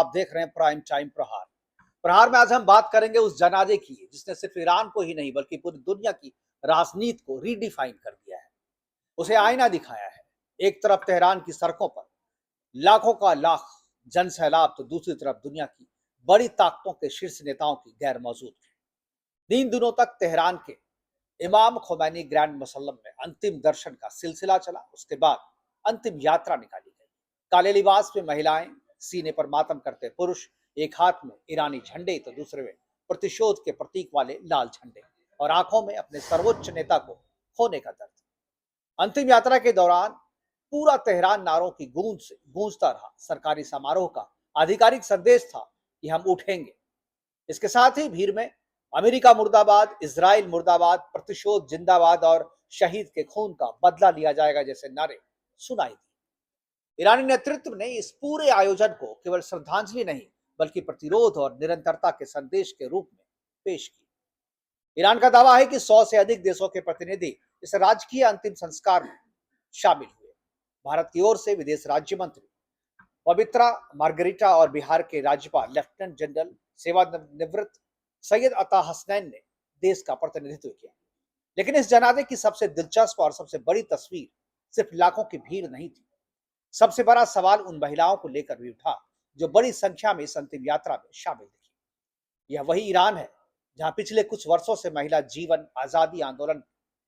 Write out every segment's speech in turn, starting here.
आप देख रहे हैं प्राइम टाइम प्रहार। प्रहार में आज हम बात करेंगे उस जनाजे की जिसने सिर्फ ईरान को ही नहीं बल्कि पूरी दुनिया की राजनीति को रीडिफाइन कर दिया है, उसे आईना दिखाया है। एक तरफ तेहरान की सड़कों पर लाखों का लाख जन सैलाब, तो दूसरी तरफ दुनिया की बड़ी ताकतों के शीर्ष नेताओं की गैर मौजूदगी। 3 दिनों तक तेहरान के इमाम खोमैनी ग्रैंड मुसल्लम में अंतिम दर्शन का सिलसिला चला। उसके बाद अंतिम यात्रा निकाली गई। काले लिबास में महिलाएं, सीने पर मातम करते पुरुष, एक हाथ में ईरानी झंडे तो दूसरे में प्रतिशोध के प्रतीक वाले लाल झंडे, और आंखों में अपने सर्वोच्च नेता को खोने का दर्द। अंतिम यात्रा के दौरान पूरा तेहरान नारों की गूंज से गूंजता रहा। सरकारी समारोह का आधिकारिक संदेश था कि हम उठेंगे। इसके साथ ही भीड़ में अमेरिका मुर्दाबाद, इजराइल मुर्दाबाद, प्रतिशोध जिंदाबाद और शहीद के खून का बदला लिया जाएगा जैसे नारे सुनाई दी। ईरानी नेतृत्व ने इस पूरे आयोजन को केवल श्रद्धांजलि नहीं बल्कि प्रतिरोध और निरंतरता के संदेश के रूप में पेश किया। ईरान का दावा है कि 100 से अधिक देशों के प्रतिनिधि इस राजकीय अंतिम संस्कार में शामिल हुए। भारत की ओर से विदेश राज्य मंत्री पवित्रा मार्गरीटा और बिहार के राज्यपाल लेफ्टिनेंट जनरल सेवानिवृत्त सैयद अता हसनैन ने देश का प्रतिनिधित्व किया। लेकिन इस जनाजे की सबसे दिलचस्प और सबसे बड़ी तस्वीर सिर्फ लाखों की भीड़ नहीं थी। सबसे बड़ा सवाल उन महिलाओं को लेकर भी उठा जो बड़ी संख्या में इस अंतिम यात्रा में शामिल थी। यह वही ईरान है जहां पिछले कुछ वर्षों से महिला जीवन आजादी आंदोलन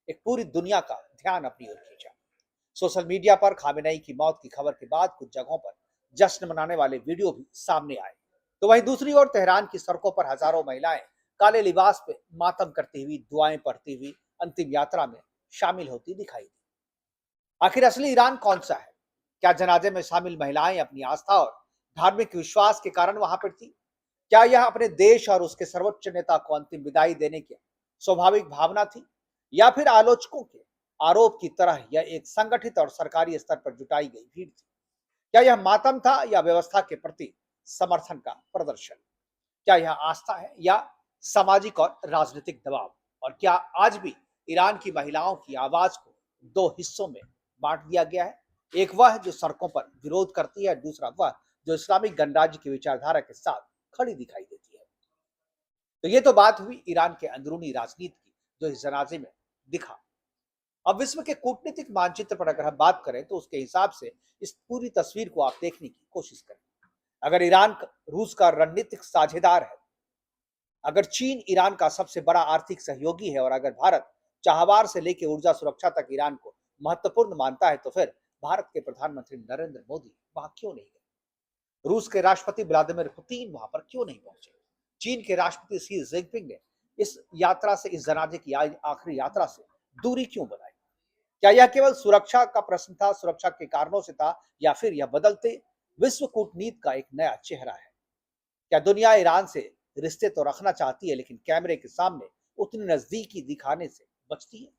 एक पूरी दुनिया का ध्यान अपनी ओर खींचा। सोशल मीडिया पर खामेनेई की मौत की खबर के बाद कुछ जगहों पर जश्न मनाने वाले वीडियो भी सामने आए, तो वहीं दूसरी ओर तेहरान की सड़कों पर हजारों महिलाएं काले लिबास पे मातम करती हुई, दुआएं पढ़ती हुई अंतिम यात्रा में शामिल होती दिखाई दी। आखिर असली ईरान कौन सा है? क्या जनाजे में शामिल महिलाएं अपनी आस्था और धार्मिक विश्वास के कारण वहां पर थी? क्या यह अपने देश और उसके सर्वोच्च नेता को अंतिम विदाई देने की स्वाभाविक भावना थी, या फिर आलोचकों के आरोप की तरह यह एक संगठित और सरकारी स्तर पर जुटाई गई भीड़ थी? क्या यह मातम था या व्यवस्था के प्रति समर्थन का प्रदर्शन? क्या यह आस्था है या सामाजिक और राजनीतिक दबाव? और क्या आज भी ईरान की महिलाओं की आवाज को 2 हिस्सों में बांट दिया गया है? एक वह जो सड़कों पर विरोध करती है, दूसरा वह जो इस्लामिक गणराज्य की विचारधारा के साथ खड़ी दिखाई देती है। तो ये तो बात हुई ईरान के अंदरूनी राजनीति की, जो इस जनाजे में दिखा। अब विश्व के कूटनीतिक मानचित्र पर अगर हम बात करें तो उसके हिसाब से इस पूरी तस्वीर को आप देखने की कोशिश करें। अगर ईरान रूस का रणनीतिक साझेदार है, अगर चीन ईरान का सबसे बड़ा आर्थिक सहयोगी है, और अगर भारत चाहवार से लेकर ऊर्जा सुरक्षा तक ईरान को महत्वपूर्ण मानता है, तो फिर भारत के प्रधानमंत्री नरेंद्र मोदी वहां क्यों नहीं गए? रूस के राष्ट्रपति व्लादिमीर पुतिन वहां पर क्यों नहीं पहुंचे? चीन के राष्ट्रपति शी जिनपिंग ने इस यात्रा से, इस जनाजे की आखिरी यात्रा से दूरी क्यों बनाई? क्या यह केवल सुरक्षा का प्रश्न था, सुरक्षा के कारणों से था, या फिर यह बदलते विश्व कूटनीति का एक नया चेहरा है? क्या दुनिया ईरान से रिश्ते तो रखना चाहती है, लेकिन कैमरे के सामने उतनी नजदीकी दिखाने से बचती है?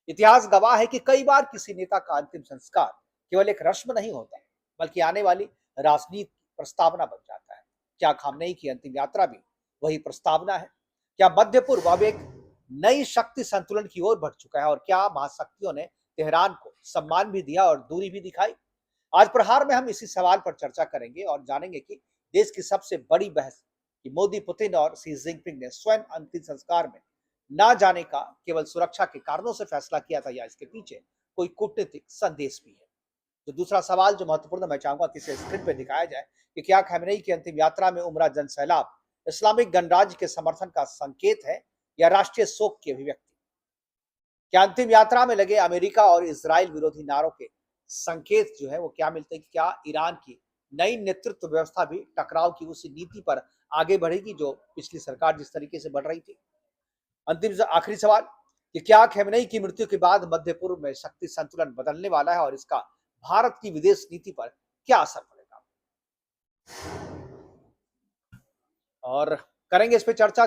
इतिहास गवाह है कि कई बार किसी नेता का अंतिम संस्कार केवल एक रस्म नहीं होता, बल्कि आने वाली राजनीति की प्रस्तावना बन जाता है। क्या खामनेई की अंतिम यात्रा भी वही प्रस्तावना है? क्या मध्य पूर्व अब एक नई शक्ति संतुलन की ओर बढ़ चुका है, और क्या महाशक्तियों ने तेहरान को सम्मान भी दिया और दूरी भी दिखाई? आज प्रहार में हम इसी सवाल पर चर्चा करेंगे और जानेंगे कि देश की सबसे बड़ी बहस कि मोदी, पुतिन और शी जिनपिंग ने स्वयं अंतिम संस्कार में ना जाने का केवल सुरक्षा के कारणों से फैसला किया था, या इसके पीछे कोई कूटनीतिक संदेश भी है। तो दूसरा सवाल जो महत्वपूर्ण, मैं चाहूंगा कि इसे स्क्रीन पे दिखाया जाए कि क्या खamenei की अंतिम यात्रा में उमड़ा जन सैलाब इस्लामिक गणराज्य के समर्थन का संकेत है या राष्ट्रीय शोक की अभिव्यक्ति? क्या अंतिम यात्रा में लगे अमेरिका और इजराइल विरोधी नारों के संकेत जो है वो क्या मिलते हैं कि क्या ईरान की नई नेतृत्व व्यवस्था भी टकराव की उसी नीति पर आगे बढ़ेगी जो पिछली सरकार जिस तरीके से बढ़ रही थी? अंतिम आखिरी सवाल कि क्या खamenei की मृत्यु के बाद मध्य पूर्व में शक्ति संतुलन बदलने वाला है, और इसका भारत की विदेश नीति पर क्या असर पड़ेगा? और करेंगे इस पे चर्चा।